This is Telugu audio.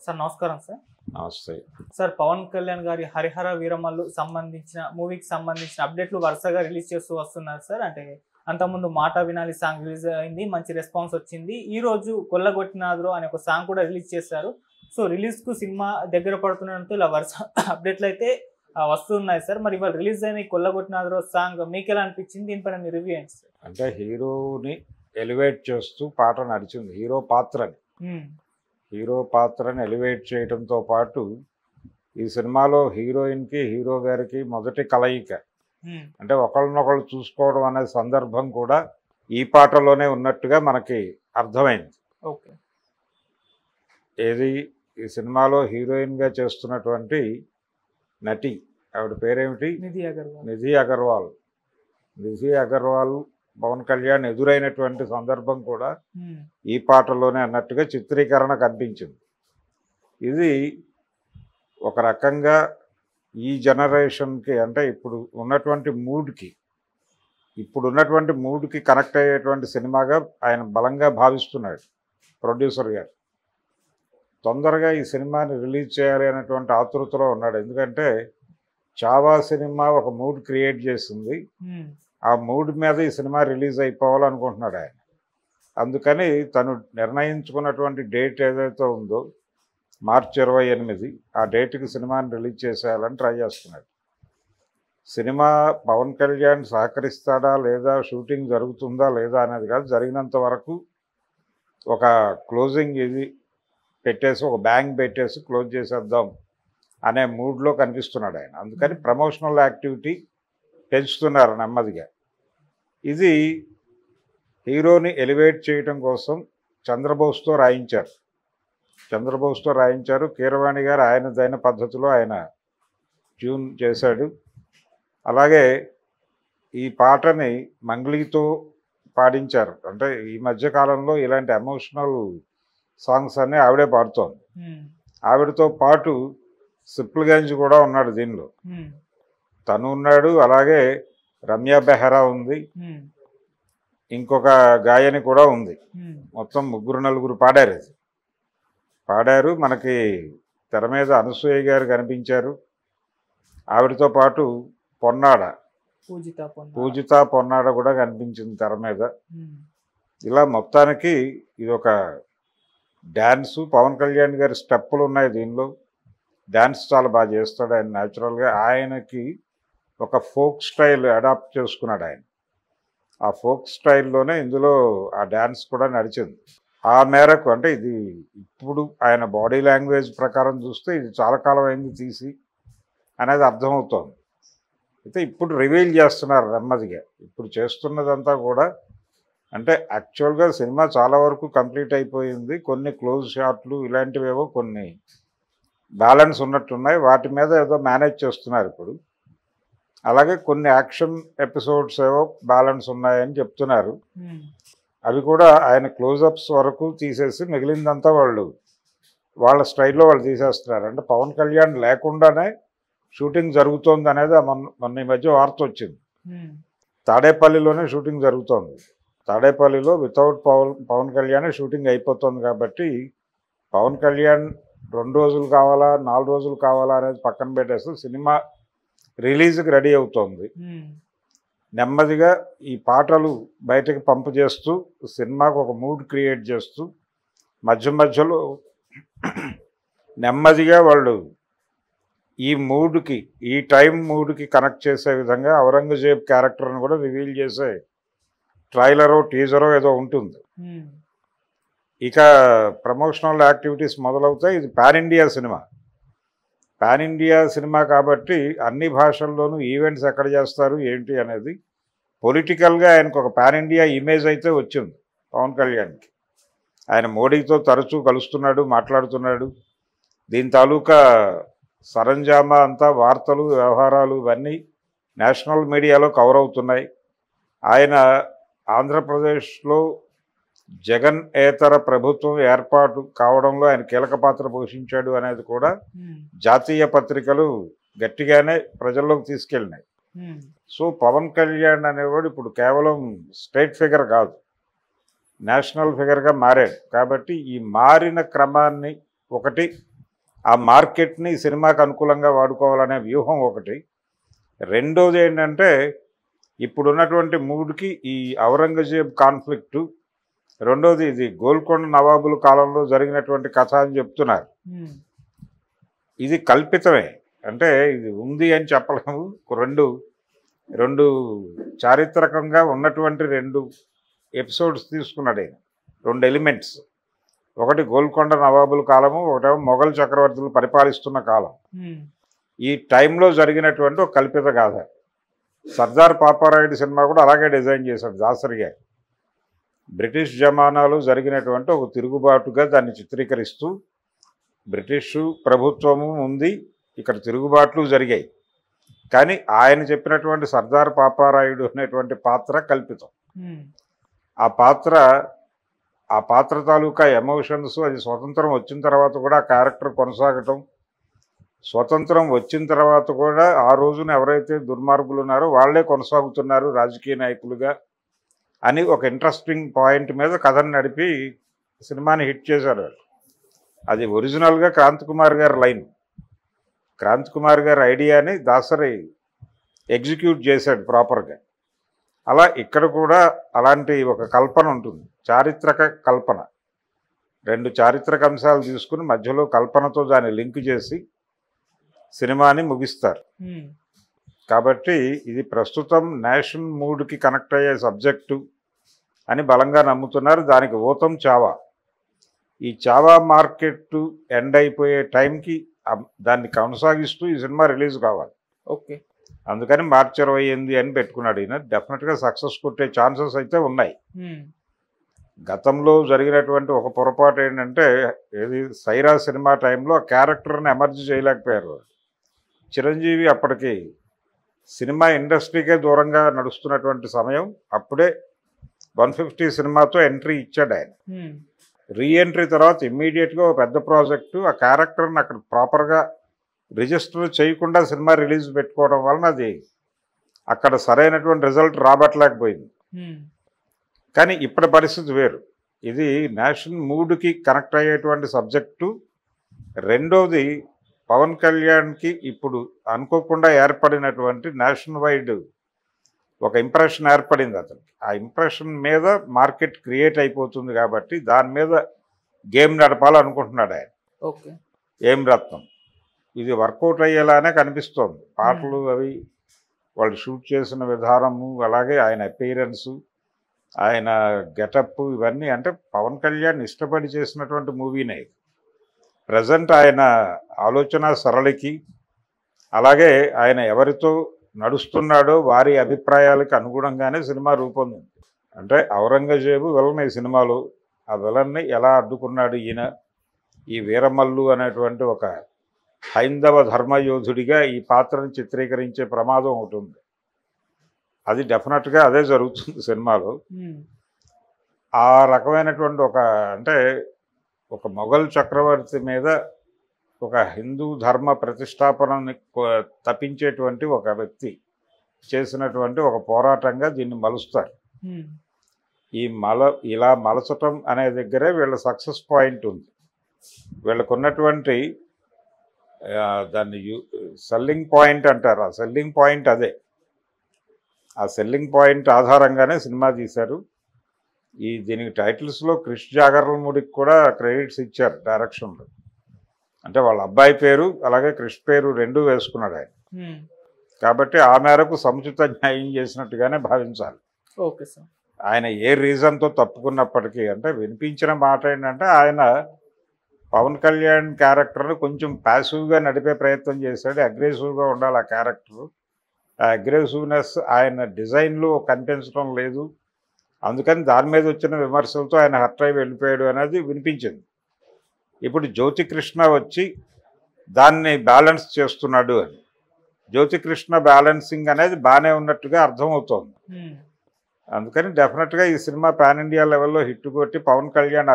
సార్ నమస్కారం సార్. నమస్తే. సార్ పవన్ కళ్యాణ్ గారి హరిహర వీరమల్లు సంబంధించిన మూవీకి సంబంధించిన అప్డేట్లు వరుసగా రిలీజ్ చేస్తూ వస్తున్నారు సార్. అంటే అంతకుముందు మాట వినాలి సాంగ్ రిలీజ్ అయింది, మంచి రెస్పాన్స్ వచ్చింది. ఈ రోజు కొల్లగొట్టినాద్రో అనే ఒక సాంగ్ కూడా రిలీజ్ చేశారు. సో రిలీజ్ కు సినిమా దగ్గర పడుతున్నట్టు ఇలా వరుస అప్డేట్లు అయితే వస్తున్నాయి సార్. మరి ఇవాళ రిలీజ్ అయిన ఈ కొల్లగొట్టినాద్రో సాంగ్ మీకు ఎలా అనిపించింది? దీనిపైన మీ రివ్యూ ఏంటి సార్? అంటే హీరోని ఎలివేట్ చేస్తూ పాట నడిచింది. హీరో పాత్రని ఎలివేట్ చేయడంతో పాటు ఈ సినిమాలో హీరోయిన్కి హీరో గారికి మొదటి కలయిక, అంటే ఒకళ్ళనొకళ్ళు చూసుకోవడం అనే సందర్భం కూడా ఈ పాటలోనే ఉన్నట్టుగా మనకి అర్థమైంది. ఓకే. ఏది ఈ సినిమాలో హీరోయిన్గా చేస్తున్నటువంటి నటి, ఆవిడ పేరేమిటి? నిధి అగర్వాల్ పవన్ కళ్యాణ్ ఎదురైనటువంటి సందర్భం కూడా ఈ పాటలోనే అన్నట్టుగా చిత్రీకరణ కనిపించింది. ఇది ఒక రకంగా ఈ జనరేషన్కి, అంటే ఇప్పుడు ఉన్నటువంటి మూడ్కి కనెక్ట్ అయ్యేటువంటి సినిమాగా ఆయన బలంగా భావిస్తున్నాడు ప్రొడ్యూసర్ గారు. తొందరగా ఈ సినిమాని రిలీజ్ చేయాలి అనేటువంటి ఆతృతలో ఉన్నాడు. ఎందుకంటే చావా సినిమా ఒక మూడ్ క్రియేట్ చేసింది. ఆ మూడ్ మీద ఈ సినిమా రిలీజ్ అయిపోవాలనుకుంటున్నాడు ఆయన. అందుకని తను నిర్ణయించుకున్నటువంటి డేట్ ఏదైతే ఉందో మార్చి 28, ఆ డేట్కి సినిమాని రిలీజ్ చేసేయాలని ట్రై చేస్తున్నాడు. సినిమా పవన్ కళ్యాణ్ సహకరిస్తాడా లేదా, షూటింగ్ జరుగుతుందా లేదా అనేది కాదు, జరిగినంత వరకు ఒక క్లోజింగ్ ఇది పెట్టేసి, ఒక బ్యాంగ్ పెట్టేసి క్లోజ్ చేసేద్దాం అనే మూడ్లో కనిపిస్తున్నాడు ఆయన. అందుకని ప్రమోషనల్ యాక్టివిటీ పెంచుతున్నారు నెమ్మదిగా. ఇది హీరోని ఎలివేట్ చేయడం కోసం చంద్రబోస్తో రాయించారు. కీరవాణి గారు ఆయనదైన పద్ధతిలో ఆయన ట్యూన్ చేశాడు. అలాగే ఈ పాటని మంగ్లీతో పాడించారు. అంటే ఈ మధ్యకాలంలో ఇలాంటి ఎమోషనల్ సాంగ్స్ అన్నీ ఆవిడే పాడుతోంది. ఆవిడతో పాటు సిప్లగంజ్ కూడా ఉన్నాడు దీనిలో, తను ఉన్నాడు. అలాగే రమ్య బెహరా ఉంది, ఇంకొక గాయని కూడా ఉంది. మొత్తం 3-4 పాడారు. మనకి తెర మీద అనసూయ గారు కనిపించారు. ఆవిడతో పాటు పూజిత పొన్నాడ కూడా కనిపించింది తెర మీద. ఇలా మొత్తానికి ఇది ఒక డ్యాన్సు. పవన్ కళ్యాణ్ గారి స్టెప్పులు ఉన్నాయి దీనిలో. డ్యాన్స్ చాలా బాగా చేస్తాడు ఆయన న్యాచురల్గా. ఆయనకి ఒక ఫోక్ స్టైల్ అడాప్ట్ చేసుకున్నాడు ఆయన. ఆ ఫోక్ స్టైల్లోనే ఇందులో ఆ డ్యాన్స్ కూడా నడిచింది. ఆ మేరకు, అంటే ఇది ఇప్పుడు ఆయన బాడీ లాంగ్వేజ్ ప్రకారం చూస్తే ఇది చాలా కాలం అయింది తీసి అనేది అర్థమవుతోంది. అయితే ఇప్పుడు రివీల్ చేస్తున్నారు నెమ్మదిగా. ఇప్పుడు చేస్తున్నదంతా కూడా, అంటే యాక్చువల్గా సినిమా చాలా వరకు కంప్లీట్ అయిపోయింది. కొన్ని క్లోజ్ షాట్లు ఇలాంటివేవో కొన్ని బ్యాలెన్స్ ఉన్నట్టున్నాయి, వాటి మీద ఏదో మేనేజ్ చేస్తున్నారు ఇప్పుడు. అలాగే కొన్ని యాక్షన్ ఎపిసోడ్స్ ఏవో బ్యాలెన్స్ ఉన్నాయని చెప్తున్నారు. అవి కూడా ఆయన క్లోజప్స్ వరకు తీసేసి మిగిలిందంతా వాళ్ళ స్టైల్లో వాళ్ళు తీసేస్తున్నారు. అంటే పవన్ కళ్యాణ్ లేకుండానే షూటింగ్ జరుగుతోంది అనేది మొన్న ఈ మధ్య వార్త వచ్చింది. తాడేపల్లిలోనే షూటింగ్ జరుగుతోంది. తాడేపల్లిలో వితౌట్ పవన్ కళ్యాణ్ షూటింగ్ అయిపోతుంది. కాబట్టి పవన్ కళ్యాణ్ 2 రోజులు కావాలా 4 రోజులు కావాలా అనేది పక్కన పెట్టేస్తే సినిమా రిలీజ్కి రెడీ అవుతోంది. నెమ్మదిగా ఈ పాటలు బయటకు పంపు చేస్తూ సినిమాకు ఒక మూడ్ క్రియేట్ చేస్తూ మధ్యలో నెమ్మదిగా వాళ్ళు ఈ టైం మూడ్కి కనెక్ట్ చేసే విధంగా ఔరంగజేబ్ క్యారెక్టర్ని కూడా రివీల్ చేసే ట్రైలరో టీజరో ఏదో ఉంటుంది. ఇక ప్రమోషనల్ యాక్టివిటీస్ మొదలవుతాయి. ఇది పాన్ ఇండియా సినిమా కాబట్టి అన్ని భాషల్లోనూ ఈవెంట్స్ ఎక్కడ చేస్తారు ఏంటి అనేది పొలిటికల్గా ఆయనకు ఒక పాన్ ఇండియా ఇమేజ్ అయితే వచ్చింది పవన్ కళ్యాణ్కి. ఆయన మోడీతో తరచూ కలుస్తున్నాడు, మాట్లాడుతున్నాడు. దీని తాలూకా సరంజామా అంతా, వార్తలు, వ్యవహారాలు ఇవన్నీ నేషనల్ మీడియాలో కవర్ అవుతున్నాయి. ఆయన ఆంధ్రప్రదేశ్లో జగన్ ఏతర ప్రభుత్వం ఏర్పాటు కావడంలో ఆయన కీలక పాత్ర పోషించాడు అనేది కూడా జాతీయ పత్రికలు గట్టిగానే ప్రజల్లోకి తీసుకెళ్ళినాయి. సో పవన్ కళ్యాణ్ అనేవాడు ఇప్పుడు కేవలం స్టేట్ ఫిగర్ కాదు, నేషనల్ ఫిగర్గా మారాడు. కాబట్టి ఈ మారిన క్రమాన్ని ఒకటి ఆ మార్కెట్ని సినిమాకి అనుకూలంగా వాడుకోవాలనే వ్యూహం ఒకటి. రెండోది ఏంటంటే ఇప్పుడున్నటువంటి మూడ్కి ఈ ఔరంగజేబ్ కాన్ఫ్లిక్టు, రెండోది ఇది గోల్కొండ నవాబుల కాలంలో జరిగినటువంటి కథ అని చెప్తున్నారు. ఇది కల్పితమే, అంటే ఇది ఉంది అని చెప్పలేము. రెండు చారిత్రకంగా ఉన్నటువంటి 2 ఎపిసోడ్స్ తీసుకున్నాడు ఆయన, 2 ఎలిమెంట్స్. ఒకటి గోల్కొండ నవాబుల కాలము, ఒకటేమో మొఘల్ చక్రవర్తులు పరిపాలిస్తున్న కాలం. ఈ టైంలో జరిగినటువంటి ఒక కల్పిత గాథ. సర్దార్ పాపారాయుడు సినిమా కూడా అలాగే డిజైన్ చేశాడు దాసరి గారు. బ్రిటిష్ జమానాలో జరిగినటువంటి ఒక తిరుగుబాటుగా దాన్ని చిత్రీకరిస్తూ, బ్రిటిషు ప్రభుత్వము ఉంది, ఇక్కడ తిరుగుబాట్లు జరిగాయి, కానీ ఆయన చెప్పినటువంటి సర్దార్ పాపారాయుడు అనేటువంటి పాత్ర కల్పితం. ఆ పాత్ర తాలూకా ఎమోషన్స్, అది స్వతంత్రం వచ్చిన తర్వాత కూడా ఆ క్యారెక్టర్ కొనసాగటం, స్వతంత్రం వచ్చిన తర్వాత కూడా ఆ రోజున ఎవరైతే దుర్మార్గులు ఉన్నారో వాళ్ళే కొనసాగుతున్నారు రాజకీయ నాయకులుగా అని ఒక ఇంట్రెస్టింగ్ పాయింట్ మీద కథను నడిపి సినిమాని హిట్ చేశారు. అది ఒరిజినల్గా క్రాంతి కుమార్ గారి లైన్, క్రాంతి కుమార్ గారి ఐడియాని దాసరి ఎగ్జిక్యూట్ చేశాడు ప్రాపర్గా. అలా ఇక్కడ కూడా అలాంటి ఒక కల్పన ఉంటుంది, చారిత్రక కల్పన. 2 చారిత్రక అంశాలు తీసుకుని మధ్యలో కల్పనతో దాన్ని లింక్ చేసి సినిమాని ముగిస్తారు. కాబట్టి ఇది ప్రస్తుతం నేషన్ మూడ్కి కనెక్ట్ అయ్యే సబ్జెక్టు అని బలంగా నమ్ముతున్నారు. దానికి ఊతం చావా. ఈ చావా మార్కెట్ ఎండ్ అయిపోయే టైంకి దాన్ని కొనసాగిస్తూ ఈ సినిమా రిలీజ్ కావాలి. ఓకే, అందుకని మార్చి 28 అని పెట్టుకున్నాడు ఈయన. డెఫినెట్గా సక్సెస్ కొట్టే ఛాన్సెస్ అయితే ఉన్నాయి. గతంలో జరిగినటువంటి ఒక పొరపాటు ఏంటంటే, ఏది సైరా సినిమా టైంలో ఆ క్యారెక్టర్ని ఎమర్జ్ చేయలేకపోయారు. చిరంజీవి అప్పటికి సినిమా ఇండస్ట్రీకే దూరంగా నడుస్తున్నటువంటి సమయం. అప్పుడే 150 సినిమాతో ఎంట్రీ ఇచ్చాడు ఆయన. రీఎంట్రీ తర్వాత ఇమ్మీడియట్గా ఒక పెద్ద ప్రాజెక్టు, ఆ క్యారెక్టర్ని అక్కడ ప్రాపర్గా రిజిస్టర్ చేయకుండా సినిమా రిలీజ్ పెట్టుకోవడం వలన అది అక్కడ సరైనటువంటి రిజల్ట్ రాబట్టలేకపోయింది. కానీ ఇప్పటి పరిస్థితి వేరు. ఇది నేషన్ మూడ్కి కనెక్ట్ అయ్యేటువంటి సబ్జెక్టు. రెండోది పవన్ కళ్యాణ్కి ఇప్పుడు అనుకోకుండా ఏర్పడినటువంటి నేషన్ వైడ్ ఒక ఇంప్రెషన్ ఏర్పడింది అతనికి. ఆ ఇంప్రెషన్ మీద మార్కెట్ క్రియేట్ అయిపోతుంది కాబట్టి దాని మీద గేమ్ నడపాలనుకుంటున్నాడు ఆయన. ఓకే, ఏం రత్నం ఇది వర్కౌట్ అయ్యేలానే కనిపిస్తోంది. పాటలు అవి వాళ్ళు షూట్ చేసిన విధానము, అలాగే ఆయన అపీరెన్సు, ఆయన గెటప్, ఇవన్నీ అంటే పవన్ కళ్యాణ్ ఇష్టపడి చేసినటువంటి మూవీనే. ప్రజెంట్ ఆయన ఆలోచన సరళికి, అలాగే ఆయన ఎవరితో నడుస్తున్నాడో వారి అభిప్రాయాలకు అనుగుణంగానే సినిమా రూపొందింది. అంటే ఔరంగజేబు విలన్ ఈ సినిమాలో, ఆ విలన్ని ఎలా అడ్డుకున్నాడు ఈయన, ఈ వీరమల్లు అనేటువంటి ఒక హైందవ ధర్మయోధుడిగా ఈ పాత్రను చిత్రీకరించే ప్రమాదం ఒకటి ఉంది. అది డెఫినెట్గా అదే జరుగుతుంది సినిమాలో. ఆ రకమైనటువంటి ఒక మొఘల్ చక్రవర్తి మీద ఒక హిందూ ధర్మ ప్రతిష్టాపనని తప్పించేటువంటి ఒక వ్యక్తి చేసినటువంటి ఒక పోరాటంగా దీన్ని మలుస్తారు. ఇలా మలచటం అనే దగ్గరే వీళ్ళ సక్సెస్ పాయింట్ ఉంది. వీళ్ళకున్నటువంటి దాన్ని సెల్లింగ్ పాయింట్ అంటారు. ఆ సెల్లింగ్ పాయింట్ అదే. ఆ సెల్లింగ్ పాయింట్ ఆధారంగానే సినిమా తీశారు. దీనికి టైటిల్స్లో క్రిష్ జాగర్లమూడికి కూడా క్రెడిట్స్ ఇచ్చారు డైరెక్షన్లో. అంటే వాళ్ళ అబ్బాయి పేరు అలాగే క్రిష్ పేరు 2 వేసుకున్నాడు ఆయన. కాబట్టి ఆ మేరకు సముచిత న్యాయం చేసినట్టుగానే భావించాలి. Okay sir. ఆయన ఏ రీజన్తో తప్పుకున్నప్పటికీ, అంటే వినిపించిన మాట ఏంటంటే ఆయన పవన్ కళ్యాణ్ క్యారెక్టర్ని కొంచెం ప్యాసివ్గా నడిపే ప్రయత్నం చేశాడు. అగ్రెసివ్గా ఉండాలి ఆ క్యారెక్టర్. ఆ అగ్రెసివ్నెస్ ఆయన డిజైన్లో కనిపించడం లేదు. అందుకని దాని మీద వచ్చిన విమర్శలతో ఆయన హర్ట్ అయి వెళ్ళిపోయాడు అనేది వినిపించింది. ఇప్పుడు జ్యోతికృష్ణ వచ్చి దాన్ని బ్యాలెన్స్ చేస్తున్నాడు అని. జ్యోతికృష్ణ బ్యాలెన్సింగ్ అనేది బాగానే ఉన్నట్టుగా అర్థమవుతోంది. అందుకని డెఫినెట్గా ఈ సినిమా పాన్ ఇండియా లెవెల్లో హిట్ కొట్టి పవన్ కళ్యాణ్